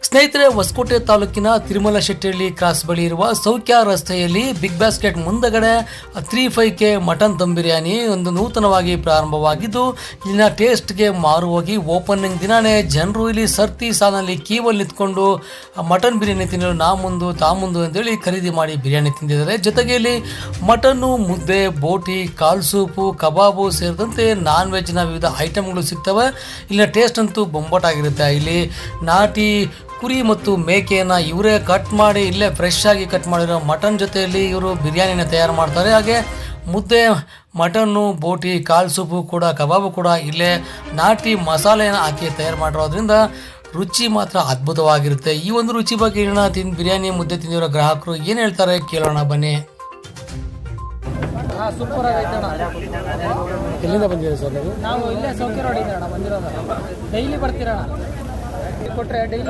ಸ್ನೇಹಿತರೆ, ಹೊಸಕೋಟೆ ತಾಲೂಕಿನ ತಿರುಮಲಶೆಟ್ಟಿಹಳ್ಳಿ ಕ್ರಾಸ್ ಬಳಿ ಇರುವ ಸೌಖ್ಯ ರಸ್ತೆಯಲ್ಲಿ ಬಿಗ್ ಬಾಸ್ಕೆಟ್ ಮುಂದಗಡೆ 3-5K ಮಟನ್ ದಮ್ ಬಿರಿಯಾನಿ ಒಂದು ನೂತನವಾಗಿ ಪ್ರಾರಂಭವಾಗಿದ್ದು, ಇಲ್ಲಿನ ಟೇಸ್ಟ್ಗೆ ಮಾರು ಹೋಗಿ ಓಪನಿಂಗ್ ದಿನಾನೇ ಜನರು ಇಲ್ಲಿ ಸರ್ತಿ ಸಾಲಿನಲ್ಲಿ ಕ್ಯೂವಲ್ಲಿ ನಿಂತ್ಕೊಂಡು ಮಟನ್ ಬಿರಿಯಾನಿ ತಿನ್ನಲು ನಾ ಮುಂದು ತಾ ಮುಂದು ಅಂತೇಳಿ ಖರೀದಿ ಮಾಡಿ ಬಿರಿಯಾನಿ ತಿಂದಿದ್ದಾರೆ. ಜೊತೆಗೆ ಇಲ್ಲಿ ಮಟನ್ನು, ಮುದ್ದೆ, ಬೋಟಿ, ಕಾಲ್ ಸೂಪು, ಕಬಾಬು ಸೇರಿದಂತೆ ನಾನ್ ವೆಜ್ನ ವಿವಿಧ ಐಟಮ್ಗಳು ಸಿಗ್ತವೆ. ಇಲ್ಲಿನ ಟೇಸ್ಟ್ ಅಂತೂ ಬೊಂಬಾಟಾಗಿರುತ್ತೆ. ಇಲ್ಲಿ ನಾಟಿ ಕುರಿ ಮತ್ತು ಮೇಕೆಯನ್ನು ಇವರೇ ಕಟ್ ಮಾಡಿ ಇಲ್ಲೇ ಫ್ರೆಶ್ ಆಗಿ ಕಟ್ ಮಾಡಿರೋ ಮಟನ್ ಜೊತೆಯಲ್ಲಿ ಇವರು ಬಿರಿಯಾನಿನ ತಯಾರು ಮಾಡ್ತಾರೆ. ಹಾಗೆ ಮುದ್ದೆ, ಮಟನ್ನು, ಬೋಟಿ, ಕಾಲ್ ಸೂಪು ಕೂಡ, ಕಬಾಬು ಕೂಡ ಇಲ್ಲೇ ನಾಟಿ ಮಸಾಲೆಯನ್ನು ಹಾಕಿ ತಯಾರು ಮಾಡಿರೋದ್ರಿಂದ ರುಚಿ ಮಾತ್ರ ಅದ್ಭುತವಾಗಿರುತ್ತೆ. ಈ ಒಂದು ರುಚಿ ಬಗ್ಗೆ ಬಿರಿಯಾನಿ ಮುದ್ದೆ ತಿಂದಿರೋ ಗ್ರಾಹಕರು ಏನು ಹೇಳ್ತಾರೆ ಕೇಳೋಣ ಬನ್ನಿ. ಸೂಪರ್ ಆಗೈತೆ ಅಣ್ಣ. ಎಲ್ಲಿಂದ ಬಂದಿದ್ದೀರಾ ಸರ್ ನೀವು? ನಾವು ಇಲ್ಲೇ ಸೌಖ್ಯ ರೋಡ್ ಇದೆ ಅಣ್ಣ ಬಂದಿರೋದು. ಡೈಲಿ ಬರ್ತೀರಣ್ಣ, ಕೊಟ್ಟರೆ ಡೈಲಿ